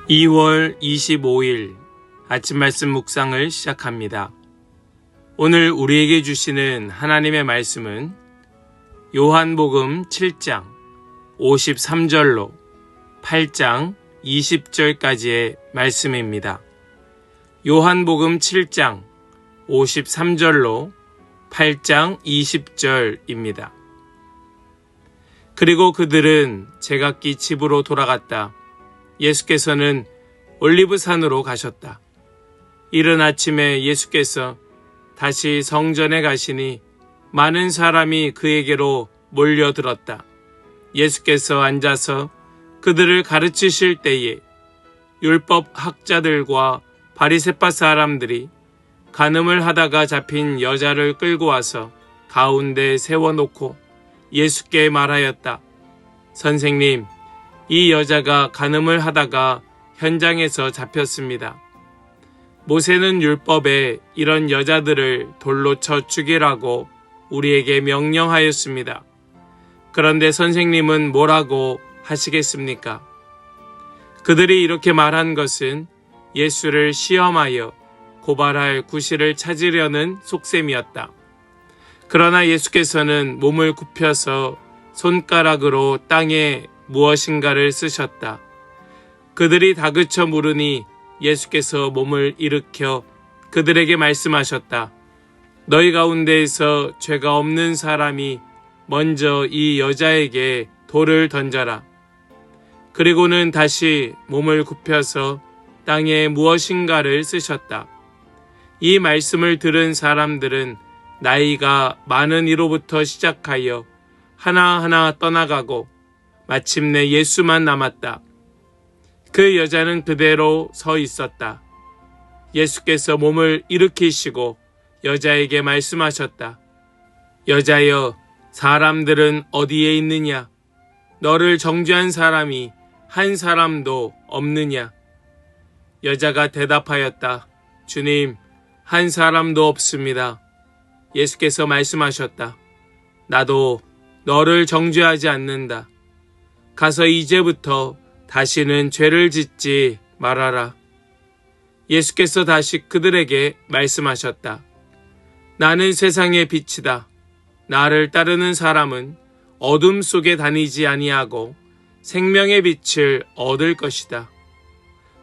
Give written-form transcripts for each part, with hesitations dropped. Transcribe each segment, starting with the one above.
2월 25일 아침 말씀 묵상을 시작합니다. 오늘 우리에게 주시는 하나님의 말씀은 요한복음 7장 53절로 8장 20절까지의 말씀입니다. 요한복음 7장 53절로 8장 20절입니다. 그리고 그들은 제각기 집으로 돌아갔다. 예수께서는 올리브산으로 가셨다. 이른 아침에 예수께서 다시 성전에 가시니 많은 사람이 그에게로 몰려들었다. 예수께서 앉아서 그들을 가르치실 때에 율법 학자들과 바리새파 사람들이 간음을 하다가 잡힌 여자를 끌고 와서 가운데 세워놓고 예수께 말하였다. 선생님, 이 여자가 간음을 하다가 현장에서 잡혔습니다. 모세는 율법에 이런 여자들을 돌로 쳐 죽이라고 우리에게 명령하였습니다. 그런데 선생님은 뭐라고 하시겠습니까? 그들이 이렇게 말한 것은 예수를 시험하여 고발할 구실을 찾으려는 속셈이었다. 그러나 예수께서는 몸을 굽혀서 손가락으로 땅에 무엇인가를 쓰셨다. 그들이 다그쳐 물으니 예수께서 몸을 일으켜 그들에게 말씀하셨다. 너희 가운데에서 죄가 없는 사람이 먼저 이 여자에게 돌을 던져라. 그리고는 다시 몸을 굽혀서 땅에 무엇인가를 쓰셨다. 이 말씀을 들은 사람들은 나이가 많은 이로부터 시작하여 하나하나 떠나가고 마침내 예수만 남았다. 그 여자는 그대로 서 있었다. 예수께서 몸을 일으키시고 여자에게 말씀하셨다. 여자여, 사람들은 어디에 있느냐? 너를 정죄한 사람이 한 사람도 없느냐? 여자가 대답하였다. 주님, 한 사람도 없습니다. 예수께서 말씀하셨다. 나도 너를 정죄하지 않는다. 가서 이제부터 다시는 죄를 짓지 말아라. 예수께서 다시 그들에게 말씀하셨다. 나는 세상의 빛이다. 나를 따르는 사람은 어둠 속에 다니지 아니하고 생명의 빛을 얻을 것이다.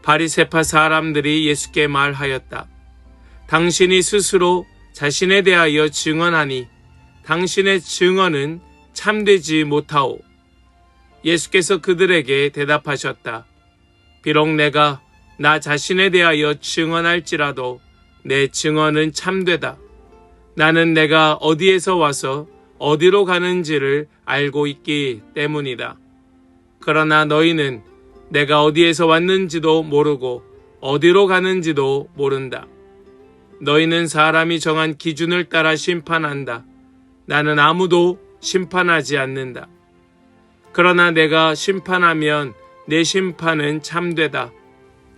바리새파 사람들이 예수께 말하였다. 당신이 스스로 자신에 대하여 증언하니 당신의 증언은 참되지 못하오. 예수께서 그들에게 대답하셨다. 비록 내가 나 자신에 대하여 증언할지라도 내 증언은 참되다. 나는 내가 어디에서 와서 어디로 가는지를 알고 있기 때문이다. 그러나 너희는 내가 어디에서 왔는지도 모르고 어디로 가는지도 모른다. 너희는 사람이 정한 기준을 따라 심판한다. 나는 아무도 심판하지 않는다. 그러나 내가 심판하면 내 심판은 참되다.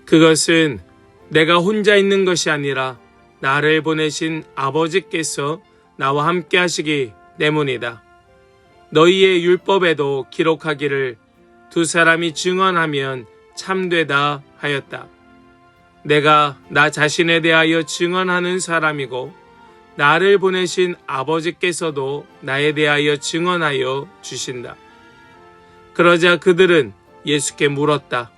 그것은 내가 혼자 있는 것이 아니라 나를 보내신 아버지께서 나와 함께 하시기 때문이다. 너희의 율법에도 기록하기를 두 사람이 증언하면 참되다 하였다. 내가 나 자신에 대하여 증언하는 사람이고 나를 보내신 아버지께서도 나에 대하여 증언하여 주신다. 그러자 그들은 예수께 물었다.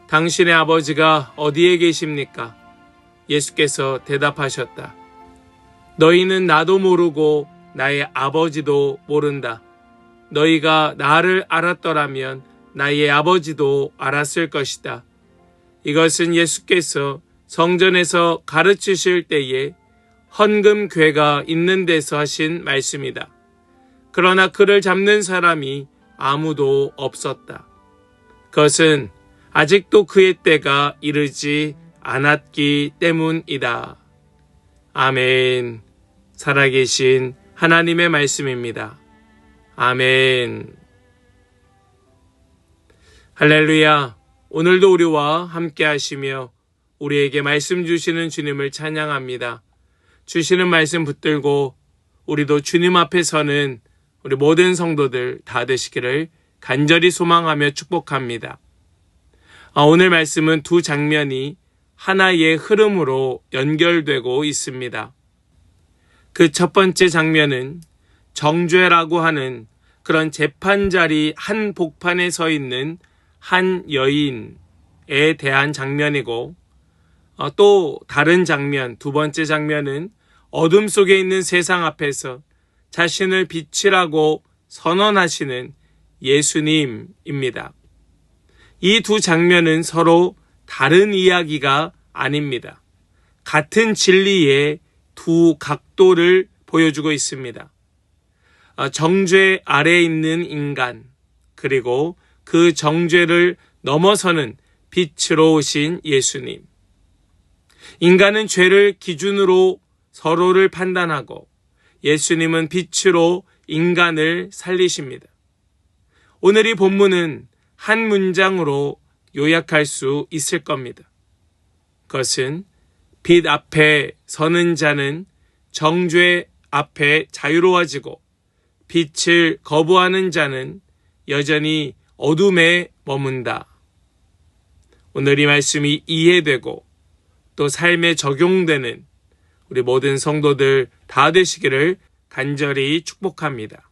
당신의 아버지가 어디에 계십니까? 예수께서 대답하셨다. 너희는 나도 모르고 나의 아버지도 모른다. 너희가 나를 알았더라면 나의 아버지도 알았을 것이다. 이것은 예수께서 성전에서 가르치실 때에 헌금궤가 있는 데서 하신 말씀이다. 그러나 그를 잡는 사람이 아무도 없었다. 그것은 아직도 그의 때가 이르지 않았기 때문이다. 아멘. 살아계신 하나님의 말씀입니다. 아멘. 할렐루야. 오늘도 우리와 함께 하시며 우리에게 말씀 주시는 주님을 찬양합니다. 주시는 말씀 붙들고 우리도 주님 앞에 서는 우리 모든 성도들 다 되시기를 간절히 소망하며 축복합니다. 오늘 말씀은 두 장면이 하나의 흐름으로 연결되고 있습니다. 그 첫 번째 장면은 정죄라고 하는 그런 재판자리 한 복판에 서 있는 한 여인에 대한 장면이고, 또 다른 장면, 두 번째 장면은 어둠 속에 있는 세상 앞에서 자신을 빛이라고 선언하시는 예수님입니다. 이 두 장면은 서로 다른 이야기가 아닙니다. 같은 진리의 두 각도를 보여주고 있습니다. 정죄 아래에 있는 인간, 그리고 그 정죄를 넘어서는 빛으로 오신 예수님. 인간은 죄를 기준으로 서로를 판단하고, 예수님은 빛으로 인간을 살리십니다. 오늘 이 본문은 한 문장으로 요약할 수 있을 겁니다. 그것은 빛 앞에 서는 자는 정죄 앞에 자유로워지고, 빛을 거부하는 자는 여전히 어둠에 머문다. 오늘 이 말씀이 이해되고 또 삶에 적용되는 우리 모든 성도들 다 되시기를 간절히 축복합니다.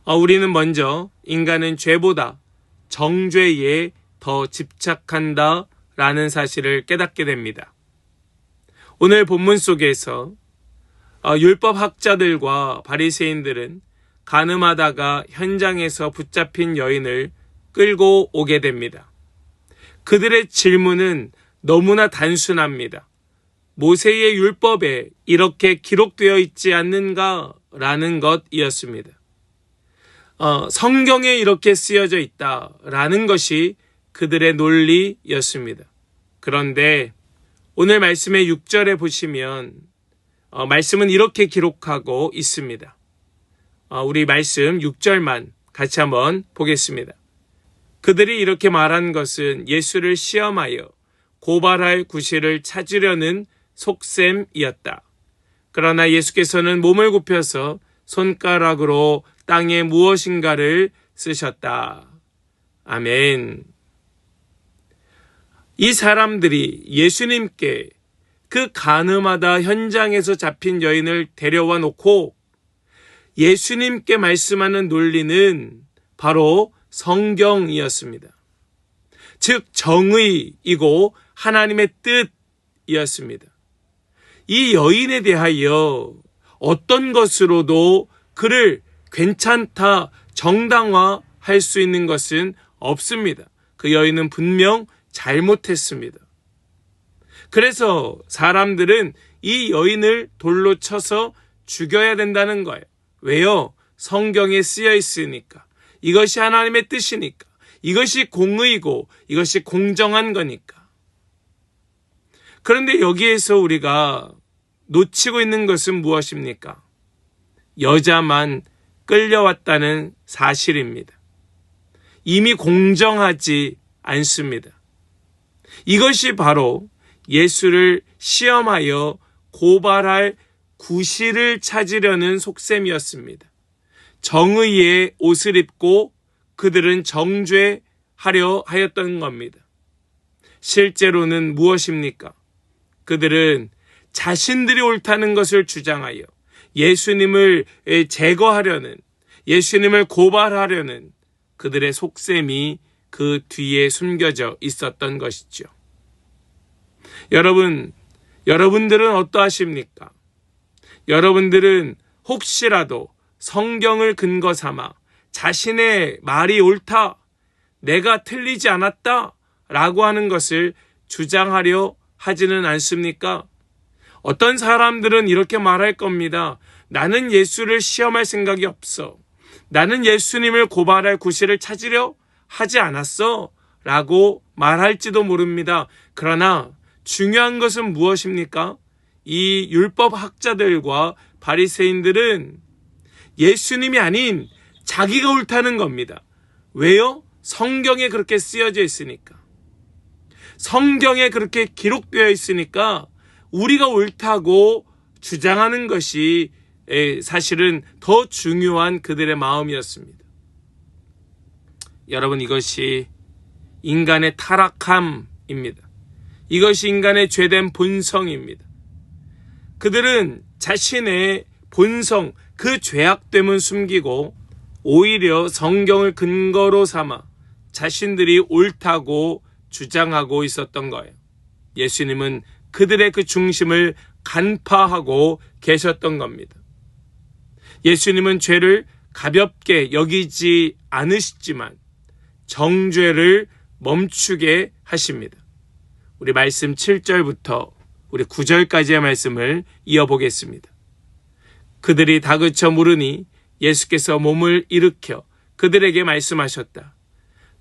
우리는 먼저 인간은 죄보다 정죄에 더 집착한다 라는 사실을 깨닫게 됩니다. 오늘 본문 속에서 율법학자들과 바리새인들은 간음하다가 현장에서 붙잡힌 여인을 끌고 오게 됩니다. 그들의 질문은 너무나 단순합니다. 모세의 율법에 이렇게 기록되어 있지 않는가라는 것이었습니다. 성경에 이렇게 쓰여져 있다라는 것이 그들의 논리였습니다. 그런데 오늘 말씀의 6절에 보시면 말씀은 이렇게 기록하고 있습니다. 우리 말씀 6절만 같이 한번 보겠습니다. 그들이 이렇게 말한 것은 예수를 시험하여 고발할 구실을 찾으려는 속셈이었다. 그러나 예수께서는 몸을 굽혀서 손가락으로 땅에 무엇인가를 쓰셨다. 아멘. 이 사람들이 예수님께 그 간음하다 현장에서 잡힌 여인을 데려와 놓고 예수님께 말씀하는 논리는 바로 성경이었습니다. 즉 정의이고 하나님의 뜻이었습니다. 이 여인에 대하여 어떤 것으로도 그를 괜찮다, 정당화할 수 있는 것은 없습니다. 그 여인은 분명 잘못했습니다. 그래서 사람들은 이 여인을 돌로 쳐서 죽여야 된다는 거예요. 왜요? 성경에 쓰여 있으니까. 이것이 하나님의 뜻이니까. 이것이 공의고 이것이 공정한 거니까. 그런데 여기에서 우리가 놓치고 있는 것은 무엇입니까? 여자만 끌려왔다는 사실입니다. 이미 공정하지 않습니다. 이것이 바로 예수를 시험하여 고발할 구실을 찾으려는 속셈이었습니다. 정의의 옷을 입고 그들은 정죄하려 하였던 겁니다. 실제로는 무엇입니까? 그들은 자신들이 옳다는 것을 주장하여 예수님을 제거하려는, 예수님을 고발하려는 그들의 속셈이 그 뒤에 숨겨져 있었던 것이죠. 여러분들은 어떠하십니까? 여러분들은 혹시라도 성경을 근거 삼아 자신의 말이 옳다, 내가 틀리지 않았다 라고 하는 것을 주장하려 하지는 않습니까? 어떤 사람들은 이렇게 말할 겁니다. 나는 예수를 시험할 생각이 없어. 나는 예수님을 고발할 구실을 찾으려 하지 않았어 라고 말할지도 모릅니다. 그러나 중요한 것은 무엇입니까? 이 율법학자들과 바리새인들은 예수님이 아닌 자기가 옳다는 겁니다. 왜요? 성경에 그렇게 쓰여져 있으니까. 성경에 그렇게 기록되어 있으니까 우리가 옳다고 주장하는 것이 사실은 더 중요한 그들의 마음이었습니다. 여러분, 이것이 인간의 타락함입니다. 이것이 인간의 죄된 본성입니다. 그들은 자신의 본성, 그 죄악됨은 숨기고 오히려 성경을 근거로 삼아 자신들이 옳다고 주장하고 있었던 거예요. 예수님은 그들의 그 중심을 간파하고 계셨던 겁니다. 예수님은 죄를 가볍게 여기지 않으시지만 정죄를 멈추게 하십니다. 우리 말씀 7절부터 우리 9절까지의 말씀을 이어보겠습니다. 그들이 다그쳐 물으니 예수께서 몸을 일으켜 그들에게 말씀하셨다.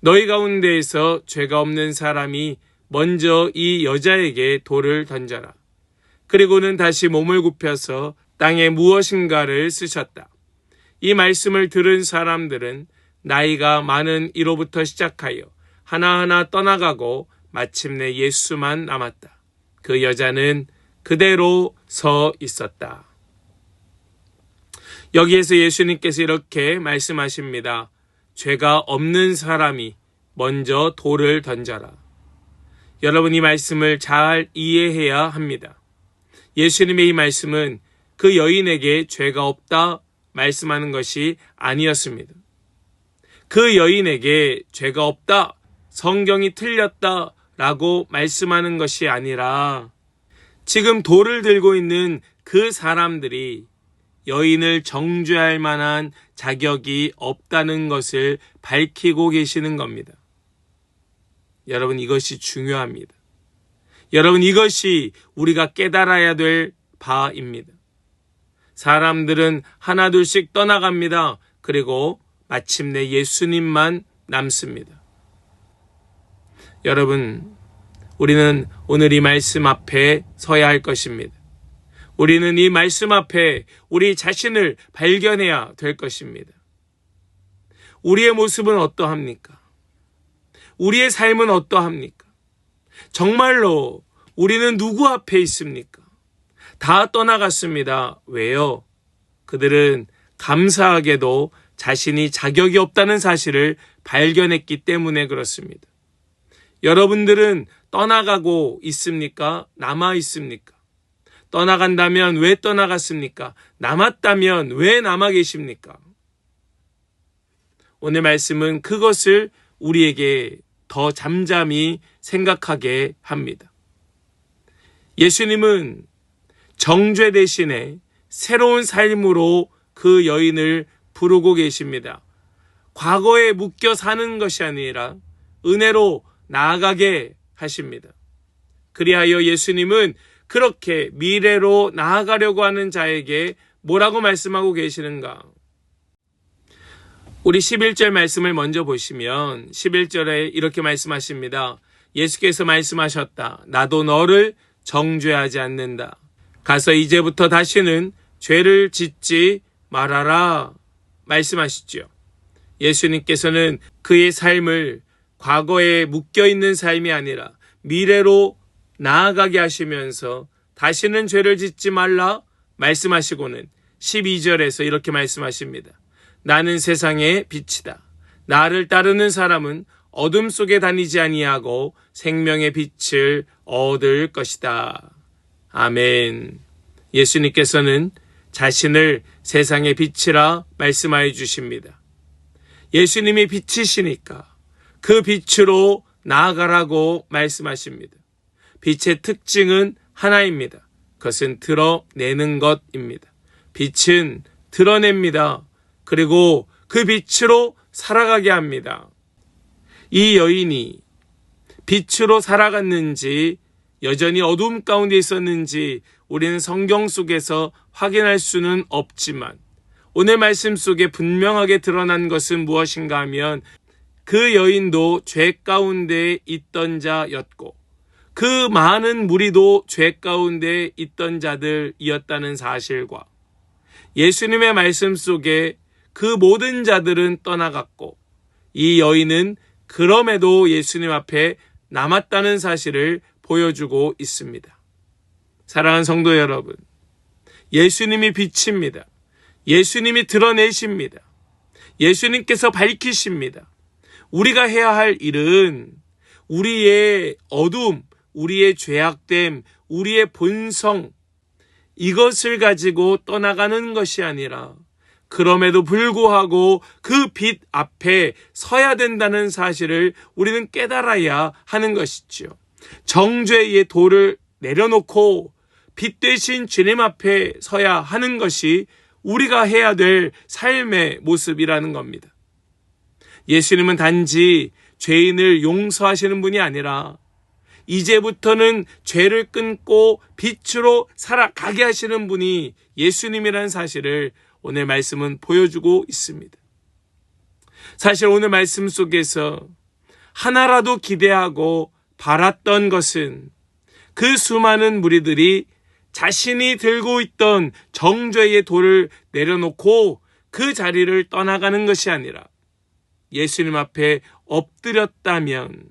너희 가운데에서 죄가 없는 사람이 먼저 이 여자에게 돌을 던져라. 그리고는 다시 몸을 굽혀서 땅에 무엇인가를 쓰셨다. 이 말씀을 들은 사람들은 나이가 많은 이로부터 시작하여 하나하나 떠나가고 마침내 예수만 남았다. 그 여자는 그대로 서 있었다. 여기에서 예수님께서 이렇게 말씀하십니다. 죄가 없는 사람이 먼저 돌을 던져라. 여러분, 이 말씀을 잘 이해해야 합니다. 예수님의 이 말씀은 그 여인에게 죄가 없다 말씀하는 것이 아니었습니다. 그 여인에게 죄가 없다, 성경이 틀렸다 라고 말씀하는 것이 아니라 지금 돌을 들고 있는 그 사람들이 여인을 정죄할 만한 자격이 없다는 것을 밝히고 계시는 겁니다. 여러분, 이것이 중요합니다. 여러분, 이것이 우리가 깨달아야 될 바입니다. 사람들은 하나둘씩 떠나갑니다. 그리고 마침내 예수님만 남습니다. 여러분, 우리는 오늘 이 말씀 앞에 서야 할 것입니다. 우리는 이 말씀 앞에 우리 자신을 발견해야 될 것입니다. 우리의 모습은 어떠합니까? 우리의 삶은 어떠합니까? 정말로 우리는 누구 앞에 있습니까? 다 떠나갔습니다. 왜요? 그들은 감사하게도 자신이 자격이 없다는 사실을 발견했기 때문에 그렇습니다. 여러분들은 떠나가고 있습니까? 남아 있습니까? 떠나간다면 왜 떠나갔습니까? 남았다면 왜 남아 계십니까? 오늘 말씀은 그것을 우리에게 더 잠잠히 생각하게 합니다. 예수님은 정죄 대신에 새로운 삶으로 그 여인을 부르고 계십니다. 과거에 묶여 사는 것이 아니라 은혜로 나아가게 하십니다. 그리하여 예수님은 그렇게 미래로 나아가려고 하는 자에게 뭐라고 말씀하고 계시는가? 우리 11절 말씀을 먼저 보시면 11절에 이렇게 말씀하십니다. 예수께서 말씀하셨다. 나도 너를 정죄하지 않는다. 가서 이제부터 다시는 죄를 짓지 말아라 말씀하시죠. 예수님께서는 그의 삶을 과거에 묶여있는 삶이 아니라 미래로 나아가게 하시면서 다시는 죄를 짓지 말라 말씀하시고는 12절에서 이렇게 말씀하십니다. 나는 세상의 빛이다. 나를 따르는 사람은 어둠 속에 다니지 아니하고 생명의 빛을 얻을 것이다. 아멘. 예수님께서는 자신을 세상의 빛이라 말씀하여 주십니다. 예수님이 빛이시니까 그 빛으로 나아가라고 말씀하십니다. 빛의 특징은 하나입니다. 그것은 드러내는 것입니다. 빛은 드러냅니다. 그리고 그 빛으로 살아가게 합니다. 이 여인이 빛으로 살아갔는지 여전히 어두움 가운데 있었는지 우리는 성경 속에서 확인할 수는 없지만 오늘 말씀 속에 분명하게 드러난 것은 무엇인가 하면 그 여인도 죄 가운데 있던 자였고 그 많은 무리도 죄 가운데 있던 자들이었다는 사실과 예수님의 말씀 속에 그 모든 자들은 떠나갔고 이 여인은 그럼에도 예수님 앞에 남았다는 사실을 보여주고 있습니다. 사랑하는 성도 여러분, 예수님이 빛입니다. 예수님이 드러내십니다. 예수님께서 밝히십니다. 우리가 해야 할 일은 우리의 어둠, 우리의 죄악됨, 우리의 본성, 이것을 가지고 떠나가는 것이 아니라 그럼에도 불구하고 그 빛 앞에 서야 된다는 사실을 우리는 깨달아야 하는 것이죠. 정죄의 도를 내려놓고 빛 대신 주님 앞에 서야 하는 것이 우리가 해야 될 삶의 모습이라는 겁니다. 예수님은 단지 죄인을 용서하시는 분이 아니라 이제부터는 죄를 끊고 빛으로 살아가게 하시는 분이 예수님이라는 사실을 오늘 말씀은 보여주고 있습니다. 사실 오늘 말씀 속에서 하나라도 기대하고 바랐던 것은 그 수많은 무리들이 자신이 들고 있던 정죄의 돌을 내려놓고 그 자리를 떠나가는 것이 아니라 예수님 앞에 엎드렸다면,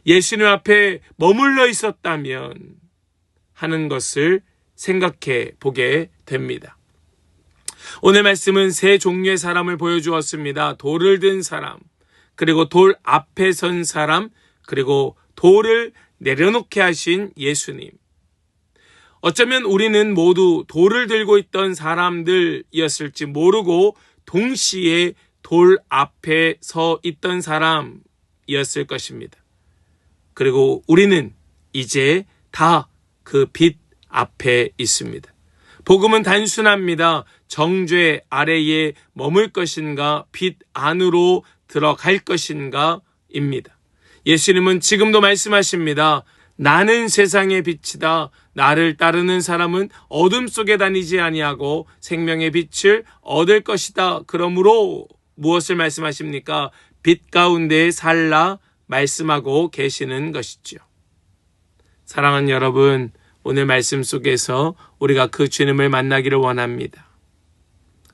예수님 앞에 머물러 있었다면 하는 것을 생각해 보게 됩니다. 오늘 말씀은 세 종류의 사람을 보여주었습니다. 돌을 든 사람, 그리고 돌 앞에 선 사람, 그리고 돌을 내려놓게 하신 예수님. 어쩌면 우리는 모두 돌을 들고 있던 사람들이었을지 모르고 동시에 돌 앞에 서 있던 사람이었을 것입니다. 그리고 우리는 이제 다 그 빛 앞에 있습니다. 복음은 단순합니다. 정죄 아래에 머물 것인가, 빛 안으로 들어갈 것인가 입니다. 예수님은 지금도 말씀하십니다. 나는 세상의 빛이다. 나를 따르는 사람은 어둠 속에 다니지 아니하고 생명의 빛을 얻을 것이다. 그러므로 무엇을 말씀하십니까? 빛 가운데 살라 말씀하고 계시는 것이죠. 사랑하는 여러분, 오늘 말씀 속에서 우리가 그 주님을 만나기를 원합니다.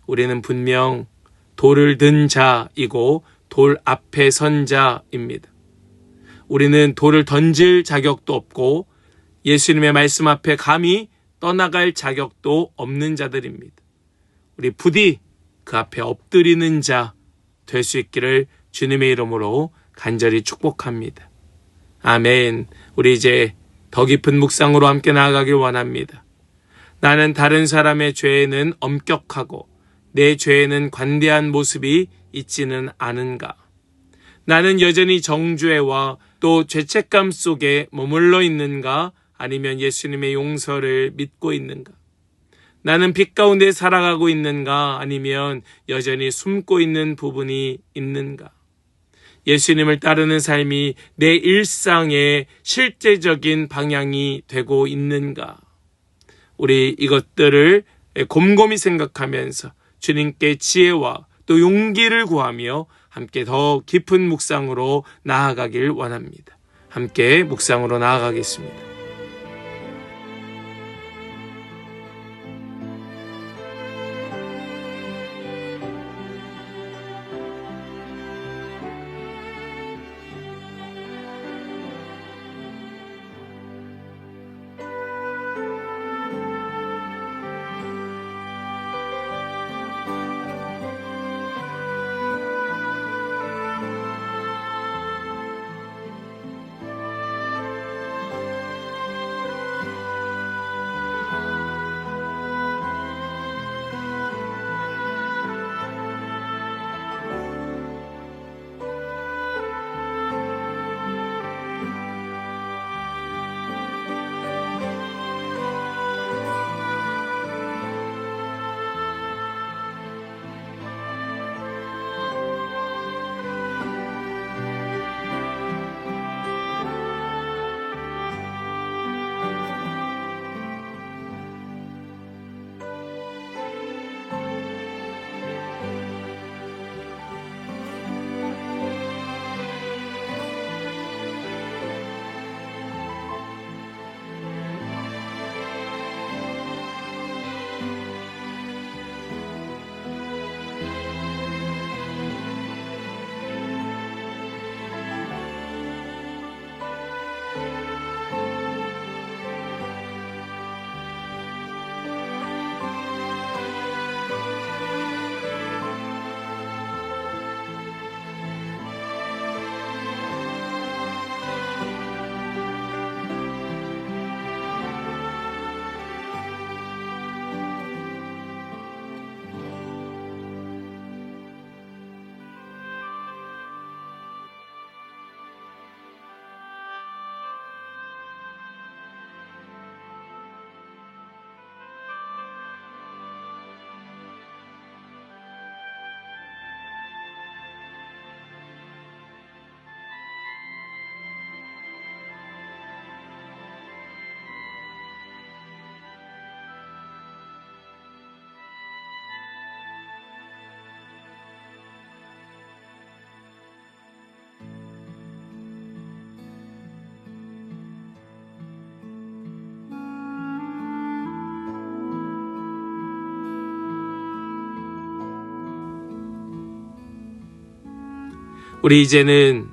우리는 분명 돌을 든 자이고 돌 앞에 선 자입니다. 우리는 돌을 던질 자격도 없고 예수님의 말씀 앞에 감히 떠나갈 자격도 없는 자들입니다. 우리 부디 그 앞에 엎드리는 자 될 수 있기를 주님의 이름으로 간절히 축복합니다. 아멘. 우리 이제 더 깊은 묵상으로 함께 나아가길 원합니다. 나는 다른 사람의 죄에는 엄격하고 내 죄에는 관대한 모습이 있지는 않은가? 나는 여전히 정죄와 또 죄책감 속에 머물러 있는가? 아니면 예수님의 용서를 믿고 있는가? 나는 빛 가운데 살아가고 있는가? 아니면 여전히 숨고 있는 부분이 있는가? 예수님을 따르는 삶이 내 일상의 실제적인 방향이 되고 있는가? 우리 이것들을 곰곰이 생각하면서 주님께 지혜와 또 용기를 구하며 함께 더 깊은 묵상으로 나아가길 원합니다. 함께 묵상으로 나아가겠습니다. 우리 이제는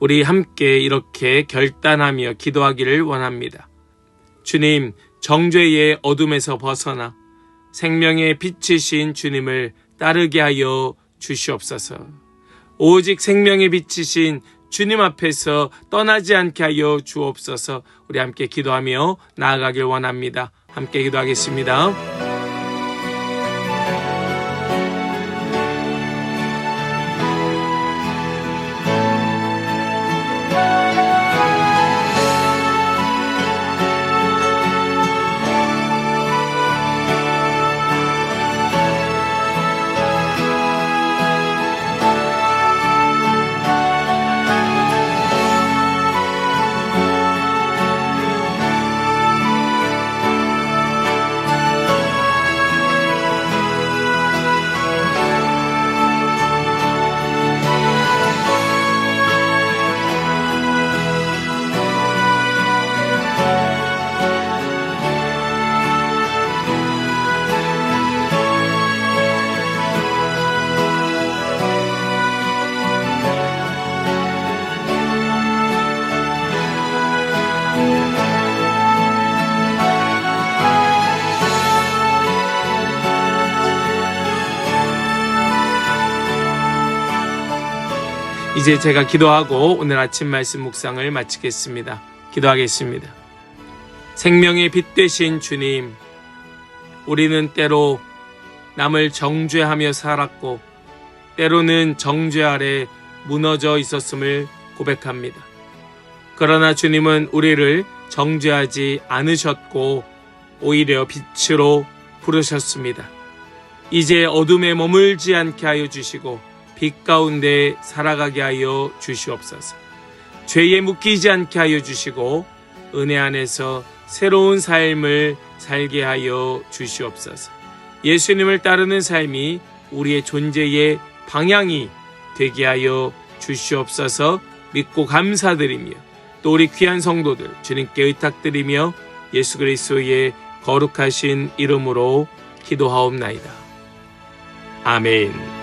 우리 함께 이렇게 결단하며 기도하기를 원합니다. 주님, 정죄의 어둠에서 벗어나 생명의 빛이신 주님을 따르게 하여 주시옵소서. 오직 생명의 빛이신 주님 앞에서 떠나지 않게 하여 주옵소서. 우리 함께 기도하며 나아가길 원합니다. 함께 기도하겠습니다. 이제 제가 기도하고 오늘 아침 말씀 묵상을 마치겠습니다. 기도하겠습니다. 생명의 빛 되신 주님, 우리는 때로 남을 정죄하며 살았고 때로는 정죄 아래 무너져 있었음을 고백합니다. 그러나 주님은 우리를 정죄하지 않으셨고 오히려 빛으로 부르셨습니다. 이제 어둠에 머물지 않게 하여 주시고 빛 가운데 살아가게 하여 주시옵소서. 죄에 묶이지 않게 하여 주시고 은혜 안에서 새로운 삶을 살게 하여 주시옵소서. 예수님을 따르는 삶이 우리의 존재의 방향이 되게 하여 주시옵소서. 믿고 감사드리며 또 우리 귀한 성도들 주님께 의탁드리며 예수 그리스도의 거룩하신 이름으로 기도하옵나이다. 아멘.